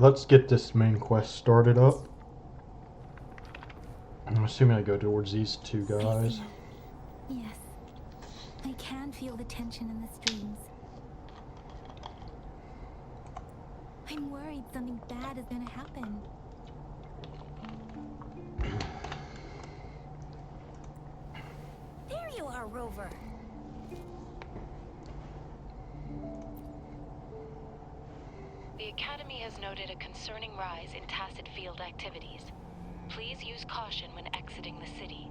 let's get this main quest started up. I'm assuming I go towards these two guys. Yes. I can feel the tension in the streams. I'm worried something bad is gonna happen. There you are, Rover. The Academy has noted a concerning rise in tacit field activities. Please use caution when exiting the city.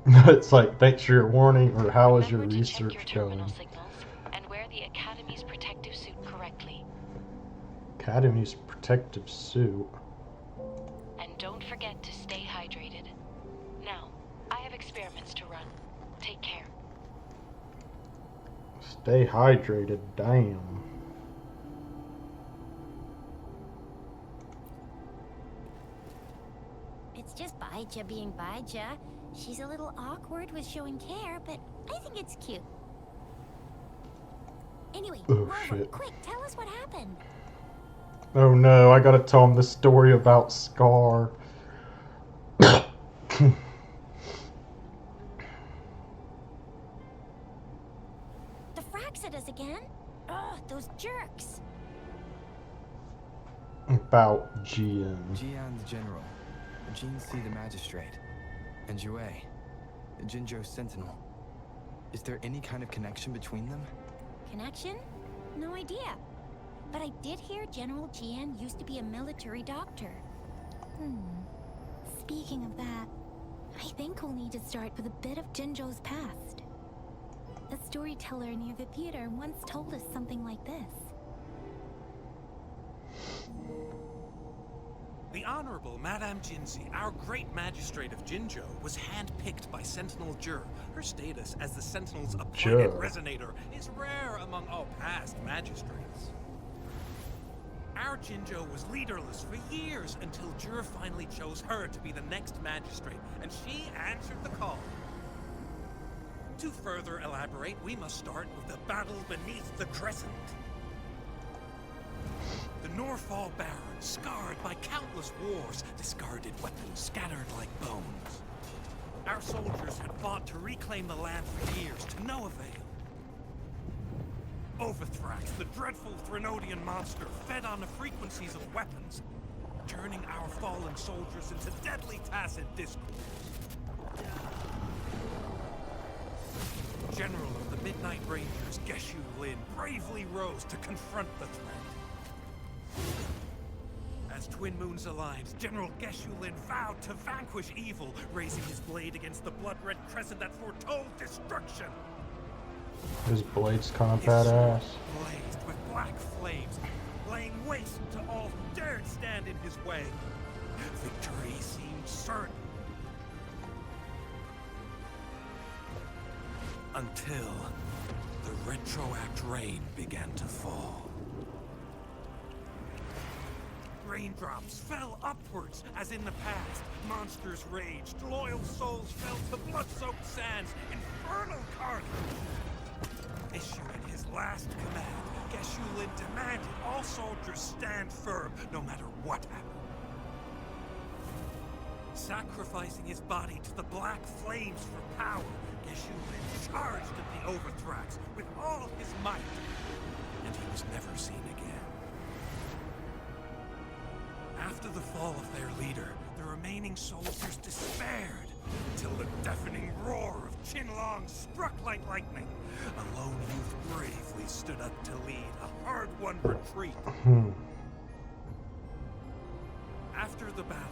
It's like, thanks for your warning, or how is your Remember to check your research terminal going? signals and wear the Academy's protective suit correctly. Academy's protective suit. And don't forget to stay hydrated. Now, I have experiments to run. Take care. Stay hydrated, damn. It's just Baija being Baija. She's a little awkward with showing care, but I think it's cute. Anyway, Oh, Rover, shit. quick, tell us what happened. Oh no, I gotta tell him the story about Scar. The fracks at us again? Ugh, those jerks. About GM. Jian the General, Jin Si the Magistrate, and Jue, Jinzhou's Sentinel. Is there any kind of connection between them? Connection? No idea. But I did hear General Jian used to be a military doctor. Speaking of that, I think we'll need to start with a bit of Jinzhou's past. A storyteller near the theater once told us something like this. The Honorable Madame Jinzi, our great magistrate of Jinzhou, was handpicked by Sentinel Jur. Her status as the Sentinel's appointed Jur. resonator is rare among all past magistrates. Our Jinzhou was leaderless for years until Jur finally chose her to be the next magistrate, and she answered the call. To further elaborate, we must start with the battle beneath the Crescent. The Norfall Baron, scarred by countless wars, discarded weapons scattered like bones. Our soldiers had fought to reclaim the land for years, to no avail. Overthrax, the dreadful Threnodian monster, fed on the frequencies of weapons, turning our fallen soldiers into deadly tacit discord. General of the Midnight Rangers, Geshu Lin, bravely rose to confront the threat. As Twin Moons aligned, General Geshu Lin vowed to vanquish evil, raising his blade against the blood-red crescent that foretold destruction. His blade's kind of His sword badass. blazed with black flames, laying waste to all who dared stand in his way. Victory seemed certain. Until the retroact rain began to fall. Raindrops fell upwards, as in the past. Monsters raged, loyal souls fell to blood-soaked sands, infernal carnage. Issuing his last command, Geshu Lin demanded all soldiers stand firm, no matter what happened. Sacrificing his body to the black flames for power, Geshu Lin charged at the Overthrax with all his might, and he was never seen again. After the fall of their leader, the remaining soldiers despaired, until the deafening roar of Qinlong struck like lightning. A lone youth bravely stood up to lead a hard-won retreat. After the battle,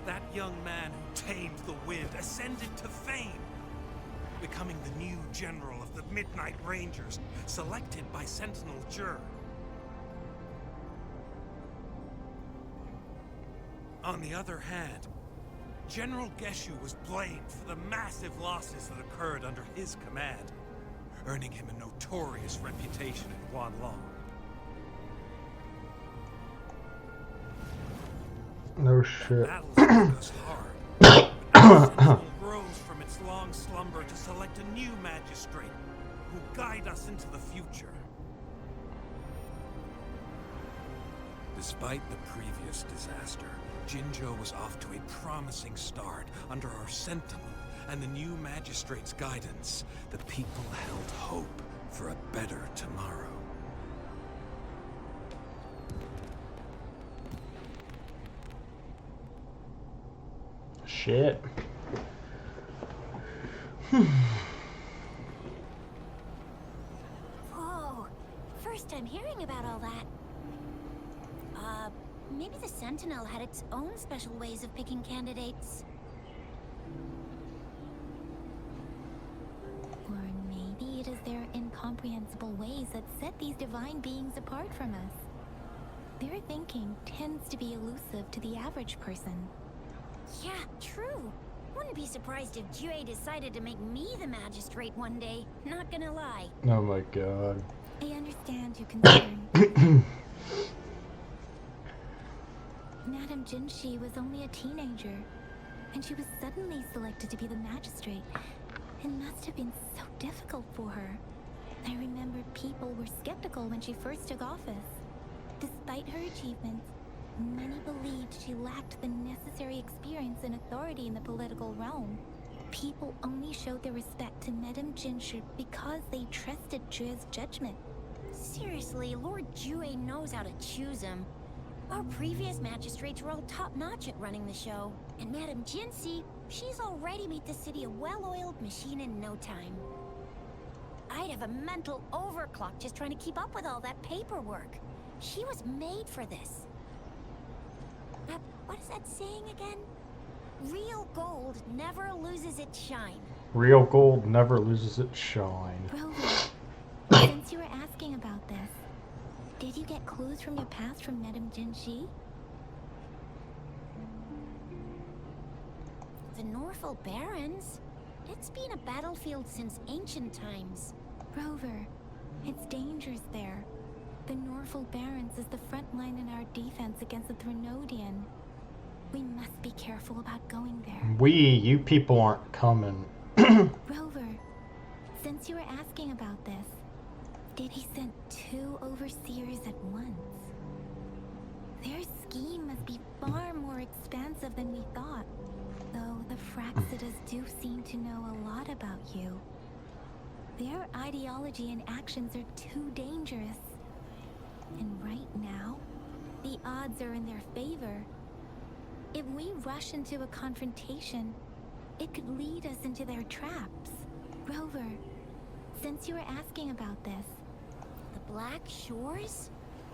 that young man who tamed the wind ascended to fame, becoming the new general of the Midnight Rangers, selected by Sentinel Jur. On the other hand, General Geshu was blamed for the massive losses that occurred under his command, earning him a notorious reputation in Guanlong. No shit. Battles discussed hard. The Sentinel rose from its long slumber to select a new magistrate who guide us into the future. Despite the previous disaster, Jinzhou was off to a promising start under our Sentinel and the new Magistrate's guidance. The people held hope for a better tomorrow. Shit. Whoa, first time hearing about all that. Maybe the Sentinel had its own special ways of picking candidates. Or maybe it is their incomprehensible ways that set these divine beings apart from us. Their thinking tends to be elusive to the average person. Yeah, true. Wouldn't be surprised if Jue decided to make me the magistrate one day. Not gonna lie. Oh my god. I understand your concern. Madame Jinshi was only a teenager, and she was suddenly selected to be the magistrate. It must have been so difficult for her. I remember people were skeptical when she first took office. Despite her achievements, many believed she lacked the necessary experience and authority in the political realm. People only showed their respect to Madame Jinshi because they trusted Jue's judgment. Seriously, Lord Jue knows how to choose him. Our previous magistrates were all top-notch at running the show. And Madame Jinshi, she's already made the city a well-oiled machine in no time. I'd have a mental overclock just trying to keep up with all that paperwork. She was made for this. What is that saying again? Real gold never loses its shine. Real gold never loses its shine. Rover, since you were asking about this, did you get clues from your past from Madame Jinshi? The Norfolk Barrens? It's been a battlefield since ancient times. Rover, it's dangerous there. The Norfolk Barrens is the front line in our defense against the Threnodian. We must be careful about going there. You people aren't coming. Rover, since you were asking about this, did he send 2 overseers at once? Their scheme must be far more expansive than we thought, though the Fraxidas do seem to know a lot about you. Their ideology and actions are too dangerous. And right now, the odds are in their favor. If we rush into a confrontation, it could lead us into their traps. Rover, since you were asking about this, The Black Shores?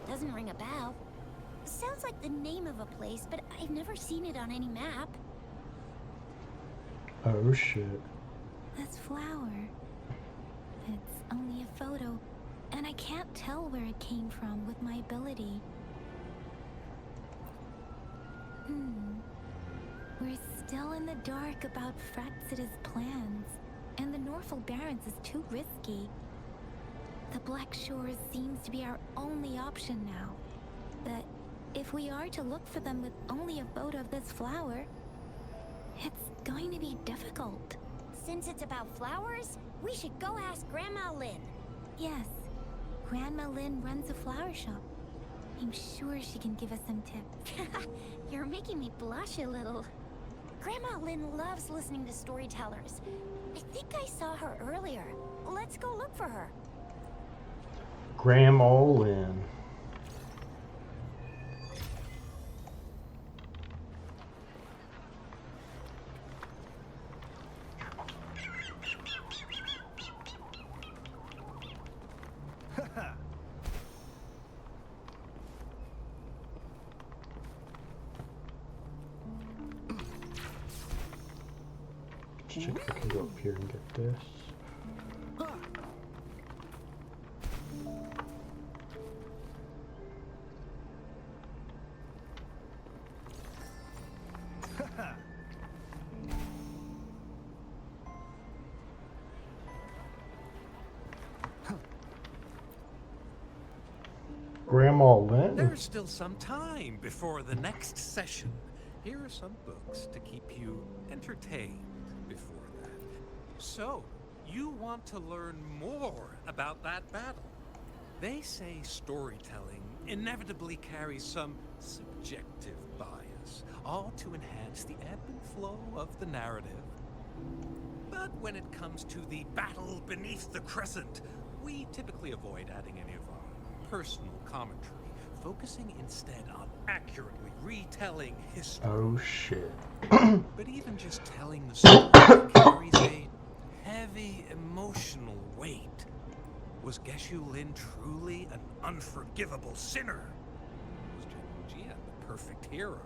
Doesn't ring a bell. Sounds like the name of a place, but I've never seen it on any map. Oh shit. this flower, it's only a photo, and I can't tell where it came from with my ability. We're still in the dark about Fraxida's plans, and the Norfolk Barrens is too risky. The Black Shores seems to be our only option now. But if we are to look for them with only a photo of this flower, it's going to be difficult. Since it's about flowers, we should go ask Grandma Lynn. Yes, Grandma Lynn runs a flower shop. I'm sure she can give us some tips. You're making me blush a little. Grandma Lynn loves listening to storytellers. I think I saw her earlier. Let's go look for her. Grandma Lynn. Check if I can go up here and get this. Grandma Lynn? There's still some time before the next session. Here are some books to keep you entertained before that. So, you want to learn more about that battle? They say storytelling inevitably carries some subjective bias, all to enhance the ebb and flow of the narrative. But when it comes to the battle beneath the crescent, we typically avoid adding any of our personal commentary, focusing instead on accurately retelling history. Oh shit. But even just telling the story carries a heavy emotional weight. Was Geshu Lin truly an unforgivable sinner? Was Jian the perfect hero?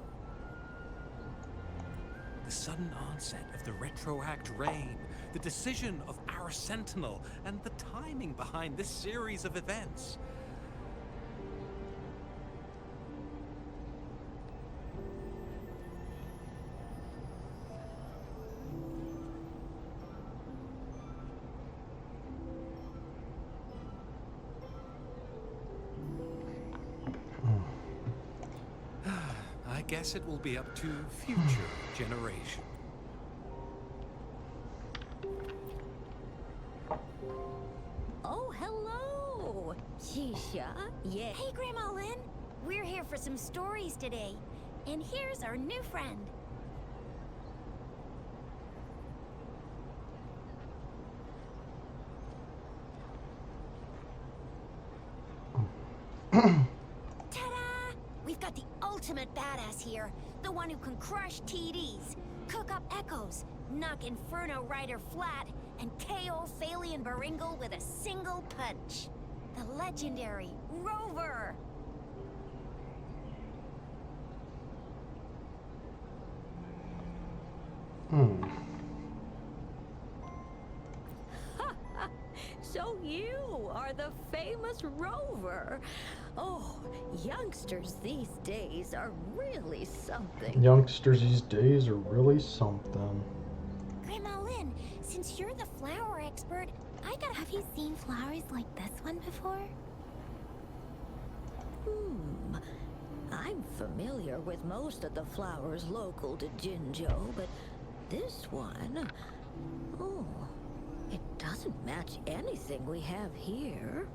The sudden onset of the retroact rain, the decision of our sentinel, and the timing behind this series of events. I guess it will be up to future generations. Oh, hello! Shisha, yeah. Hey, Grandma Lynn. We're here for some stories today. And here's our new friend. Ta-da! We've got the ultimate badass here. The one who can crush TDs, cook up echoes, knock Inferno Rider flat, and KO Phalian Baringle with a single punch. The legendary Rover! So you are the famous Rover. Oh, youngsters these days are really something. Youngsters these days are really something. Grandma Lynn, since you're the flower expert, I gotta... Have you seen flowers like this one before? I'm familiar with most of the flowers local to Jinzhou, but this one... Oh, it doesn't match anything we have here.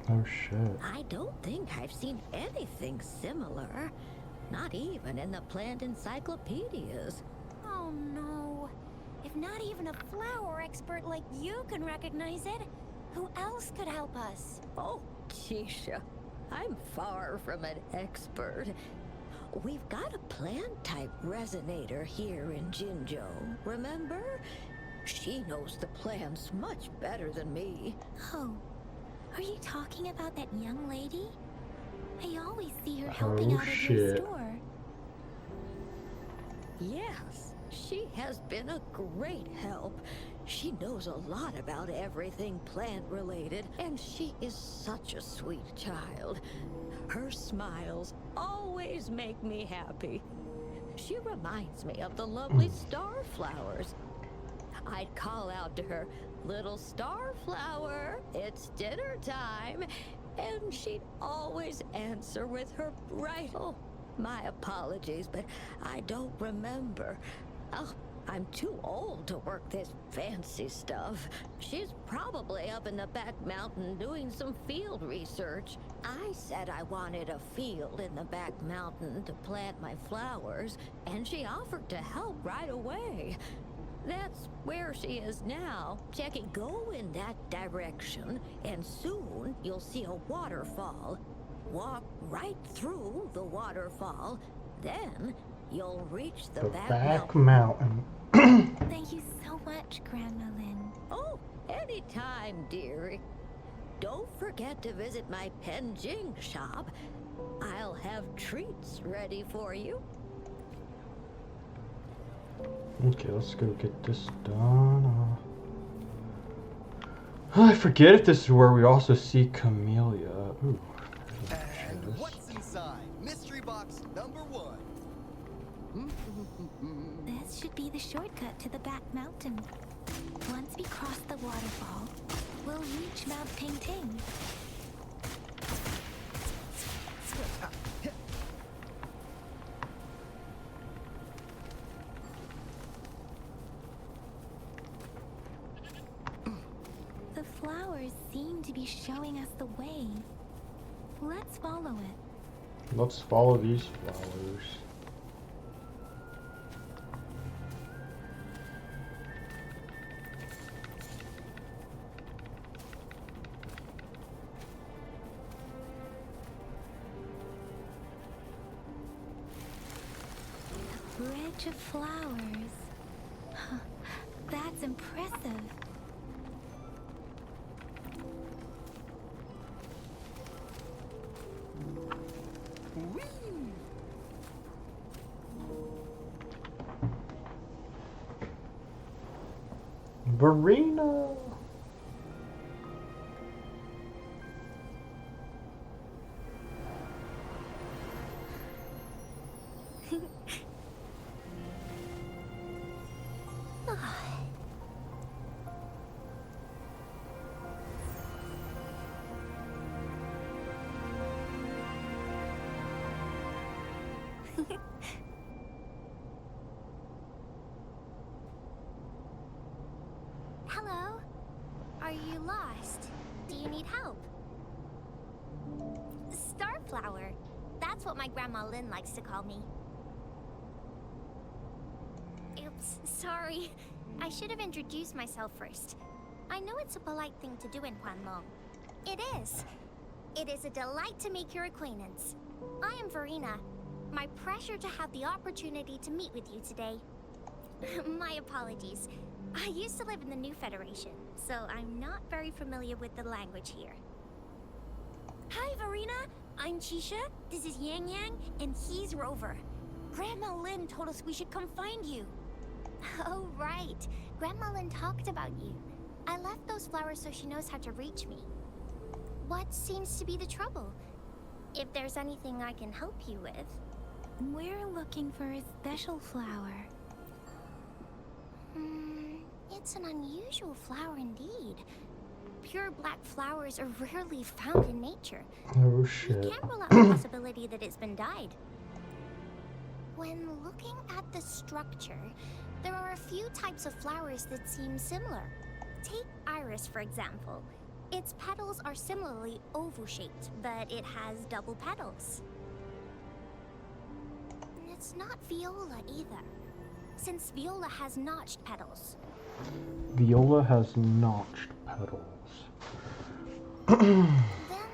Oh shit. I don't think I've seen anything similar. Not even in the plant encyclopedias. Oh no. If not even a flower expert like you can recognize it, who else could help us? Oh, Tisha, I'm far from an expert. We've got a plant-type resonator here in Jinzhou, remember? She knows the plants much better than me. Oh, are you talking about that young lady? I always see her helping out at your store. Yes, she has been a great help. She knows a lot about everything plant-related, and she is such a sweet child. Her smiles always make me happy. She reminds me of the lovely star flowers. I'd call out to her, "Little star flower, it's dinner time," and she'd always answer with her bright... Oh, my apologies, but I don't remember. Oh, I'm too old to work this fancy stuff. She's probably up in the back mountain doing some field research. I said I wanted a field in the back mountain to plant my flowers, and she offered to help right away. That's where she is now. Jackie, go in that direction, and soon you'll see a waterfall. Walk right through the waterfall, then you'll reach the back mountain. Thank you so much, Grandma Lynn. Oh, anytime, dearie. Don't forget to visit my Penjing shop. I'll have treats ready for you. Okay, let's go get this done. I forget if this is where we also see Camellia. Ooh. And what's inside? Mystery box number 1. This should be the shortcut to the back mountain. Once we cross the waterfall, we'll reach Mount Ting Ting. The flowers seem to be be showing us the way. Let's follow it. Let's follow these flowers. Bridge of flowers. Huh, that's impressive. Verena! Hello? Are you lost? Do you need help? Starflower. That's what my Grandma Lynn likes to call me. Oops, sorry. I should have introduced myself first. I know it's a polite thing to do in Huanlong. It is. It is a delight to make your acquaintance. I am Verena. My pleasure to have the opportunity to meet with you today. My apologies. I used to live in the New Federation, so I'm not very familiar with the language here. Hi, Verena. I'm Chisha, this is Yang Yang, and he's Rover. Grandma Lynn told us we should come find you. Oh, right. Grandma Lynn talked about you. I left those flowers so she knows how to reach me. What seems to be the trouble? If there's anything I can help you with. We're looking for a special flower. It's an unusual flower indeed. Pure black flowers are rarely found in nature. Oh You shit. can't rule out the possibility that it's been dyed. When looking at the structure, there are a few types of flowers that seem similar. Take iris, for example. Its petals are similarly oval-shaped, but it has double petals. It's not viola either, since viola has notched petals. Viola has notched petals. Then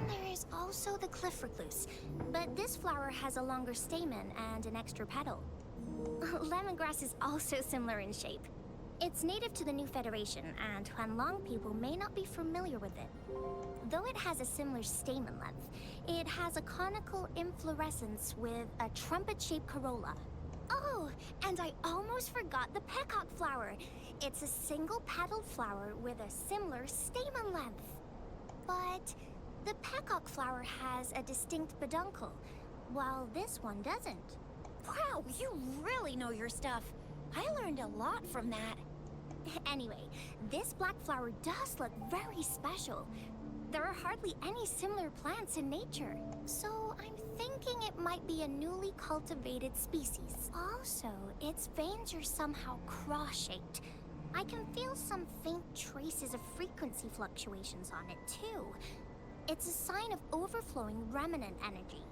there is also the cliff recluse, but this flower has a longer stamen and an extra petal. Lemongrass is also similar in shape. It's native to the New Federation, and Huanlong people may not be familiar with it. Though it has a similar stamen length, it has a conical inflorescence with a trumpet-shaped corolla. Oh, and I almost forgot the peacock flower. It's a single-petaled flower with a similar stamen length. But the peacock flower has a distinct peduncle, while this one doesn't. Wow, you really know your stuff. I learned a lot from that. Anyway, this black flower does look very special. There are hardly any similar plants in nature, so I'm thinking it might be a newly cultivated species. Also, its veins are somehow cross-shaped. I can feel some faint traces of frequency fluctuations on it, too. It's a sign of overflowing remnant energy.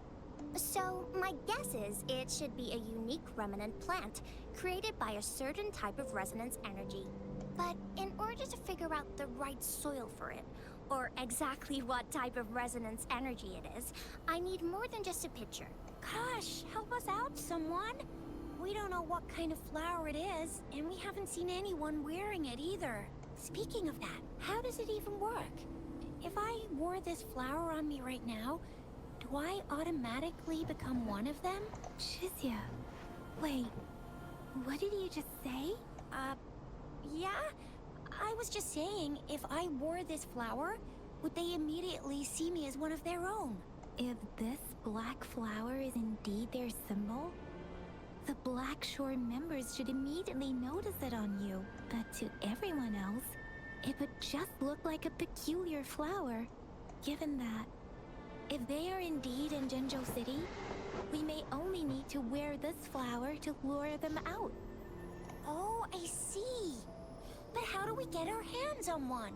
So, my guess is it should be a unique remnant plant, created by a certain type of resonance energy. But in order to figure out the right soil for it, or exactly what type of resonance energy it is, I need more than just a picture. Gosh, help us out, someone! We don't know what kind of flower it is, and we haven't seen anyone wearing it either. Speaking of that, how does it even work? If I wore this flower on me right now, do I automatically become one of them? Shizia, wait, what did you just say? Yeah? I was just saying, if I wore this flower, would they immediately see me as one of their own? If this black flower is indeed their symbol, the Black Shore members should immediately notice it on you. But to everyone else, it would just look like a peculiar flower. Given that, if they are indeed in Jinzhou City, we may only need to wear this flower to lure them out. Oh, I see. But how do we get our hands on one?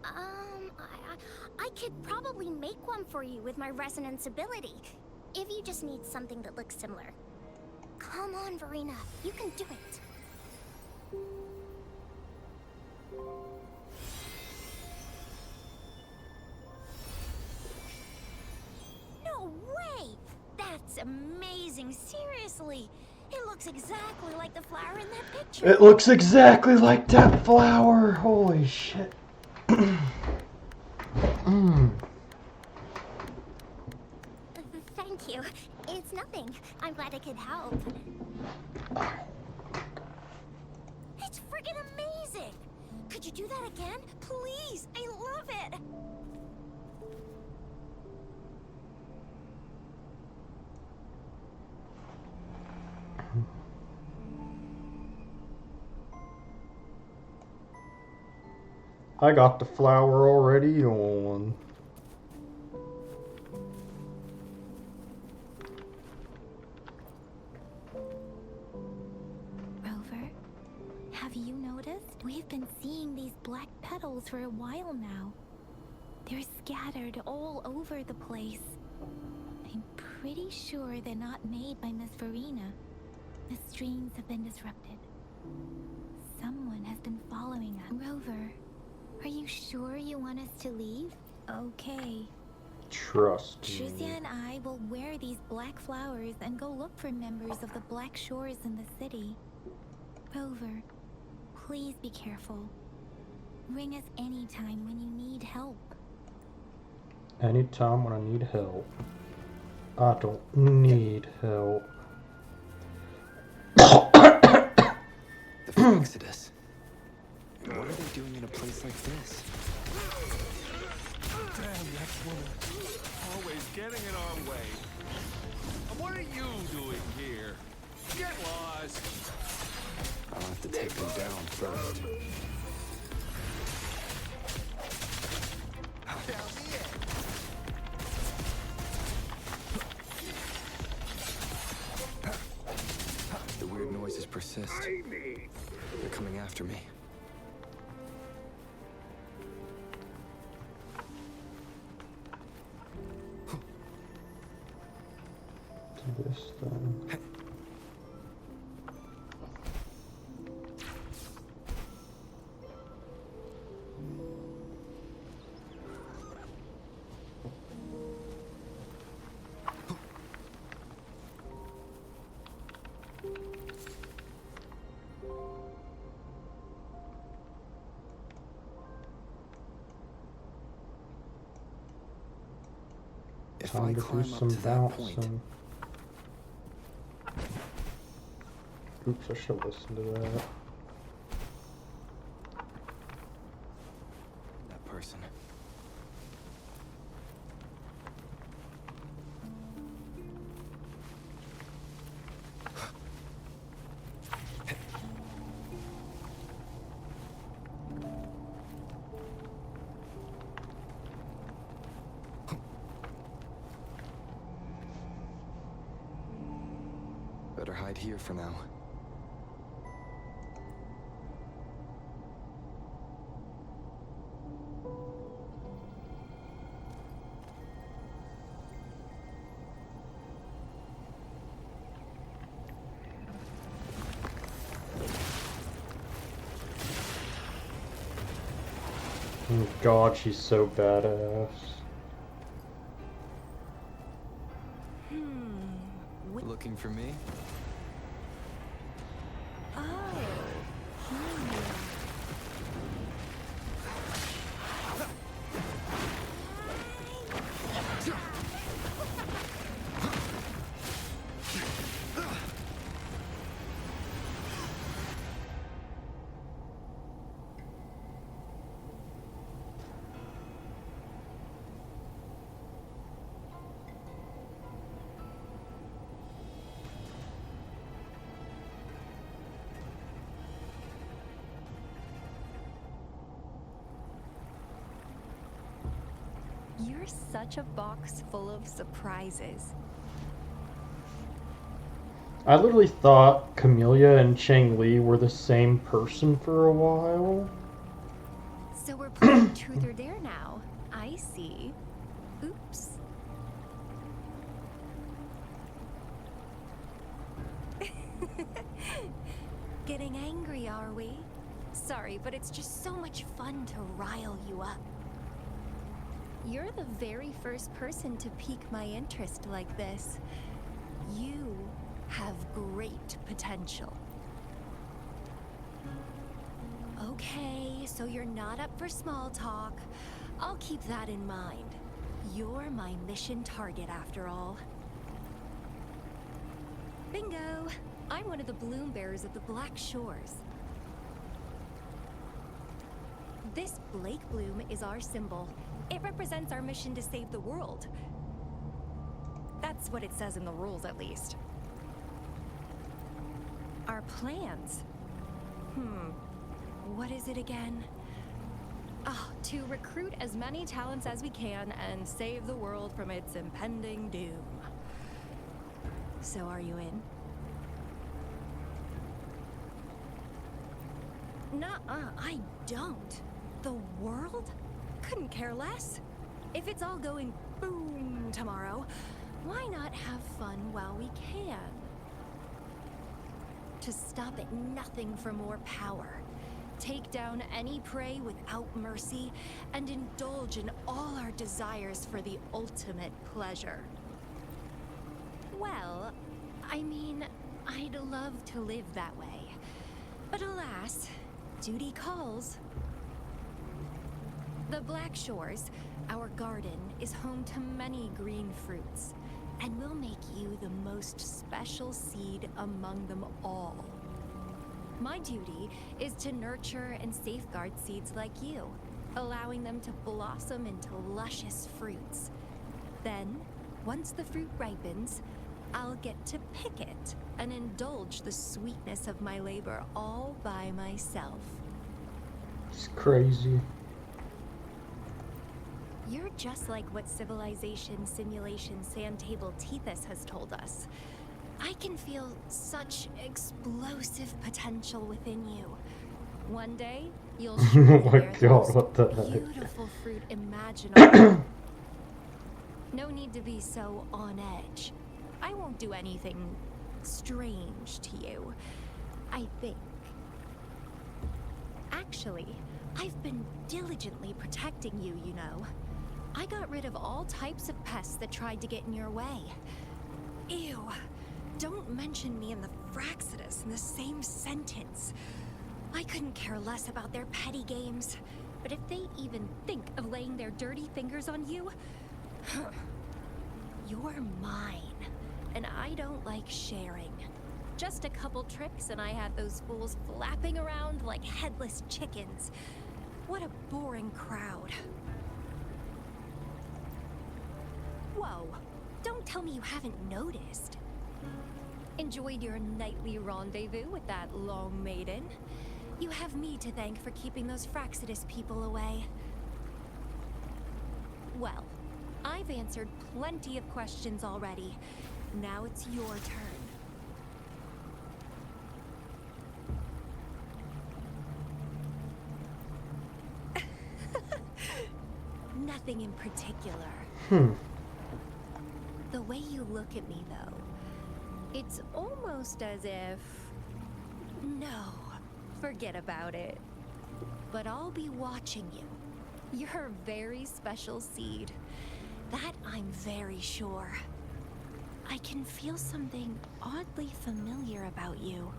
I could probably make one for you with my resonance ability. If you just need something that looks similar. Come on, Verena. You can do it. No way! That's amazing, seriously. It looks exactly like the flower in that picture. It looks exactly like that flower. Holy shit. Thank you. It's nothing. I'm glad I could help. It's friggin' amazing! Could you do that again? Please! I love it! I got the flower already on. Rover, have you noticed? We've been seeing these black petals for a while now. They're scattered all over the place. I'm pretty sure they're not made by Miss Verena. The streams have been disrupted. Someone has been following us. Rover, are you sure you want us to leave? Okay. Trust me. Tricia and I will wear these black flowers and go look for members of the Black Shores in the city. Rover, please be careful. Ring us anytime when you need help. Anytime when I need help. I don't need help. The Exodus. What are they doing in a place like this? Damn that woman. Always getting in our way. And what are you doing here? Get lost. I'll have to take them down first. Down the end. The weird noises persist. They're coming after me. This thing. If Time I to do climb up some to that point, bouncing. Oops, I should listen to that. that person. Better hide here for now. Oh God, she's so badass. Looking for me? You're such a box full of surprises. I literally thought Camellia and Chang Li were the same person for a while. So we're playing truth or dare now. I see. Oops. Getting angry, are we? Sorry, but it's just so much fun to rile you up. You're the very first person to pique my interest like this. You have great potential. Okay, so you're not up for small talk. I'll keep that in mind. You're my mission target after all. Bingo! I'm one of the bloom bearers of the Black Shores. This Blake bloom is our symbol. It represents our mission to save the world. That's what it says in the rules, at least. Our plans? What is it again? To recruit as many talents as we can and save the world from its impending doom. So are you in? Nuh-uh, I don't. The world? Couldn't care less. If it's all going boom tomorrow, why not have fun while we can? To stop at nothing for more power. Take down any prey without mercy, and indulge in all our desires for the ultimate pleasure. Well, I mean, I'd love to live that way. But alas, duty calls. The Black Shores, our garden, is home to many green fruits, and will make you the most special seed among them all. My duty is to nurture and safeguard seeds like you, allowing them to blossom into luscious fruits. Then, once the fruit ripens, I'll get to pick it and indulge the sweetness of my labor all by myself. It's crazy. You're just like what Civilization Simulation Sandtable Tethys has told us. I can feel such explosive potential within you. One day, you'll Oh surely my bear the god, most what the heck? beautiful fruit imaginable. No need to be so on edge. I won't do anything strange to you, I think. Actually, I've been diligently protecting you, you know. I got rid of all types of pests that tried to get in your way. Ew. Don't mention me and the Fraxidus in the same sentence. I couldn't care less about their petty games, but if they even think of laying their dirty fingers on you, you're mine, and I don't like sharing. Just a couple tricks and I had those fools flapping around like headless chickens. What a boring crowd. Whoa, don't tell me you haven't noticed. Enjoyed your nightly rendezvous with that long maiden? You have me to thank for keeping those Fraxidus people away. Well, I've answered plenty of questions already. Now it's your turn. Nothing in particular. The way you look at me, though, it's almost as if... No, forget about it. But I'll be watching you. You're a very special seed. That I'm very sure. I can feel something oddly familiar about you.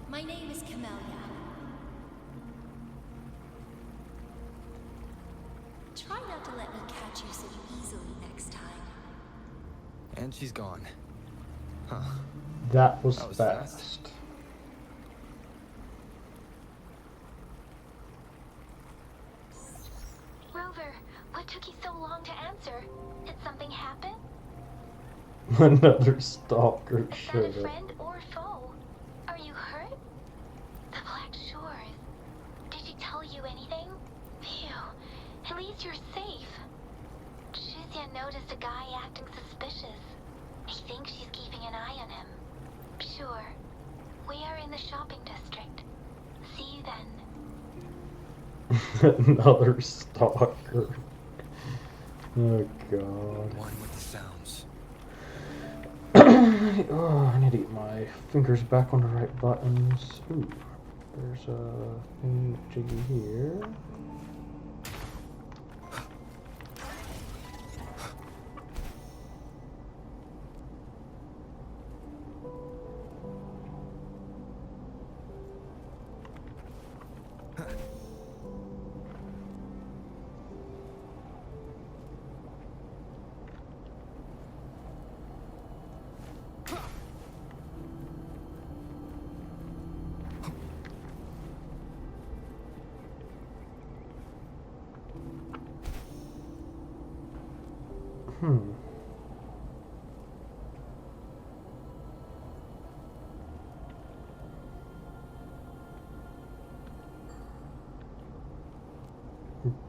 My name is Camellia. Try not to let me catch you so easily next time. And she's gone. Huh. That was That was fast. fast. Rover, what took you so long to answer? Did something happen? Another stalker Is that a showed up. friend or foe? Are you hurt? The Black Shores. Did she tell you anything? Phew. At least you're safe. Shuzia noticed a guy acting suspicious. I think Sure. We are in the shopping district. See you then. Another stalker. Oh god. One with the sounds. Oh, I need to get my fingers back on the right buttons. Ooh, there's a thing jiggy here.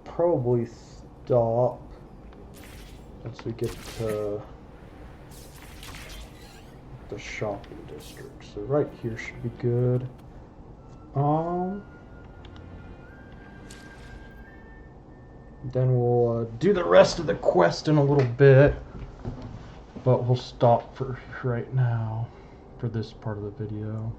Probably stop once we get to the shopping district. So right here should be good. Then we'll do the rest of the quest in a little bit, but we'll stop for right now for this part of the video.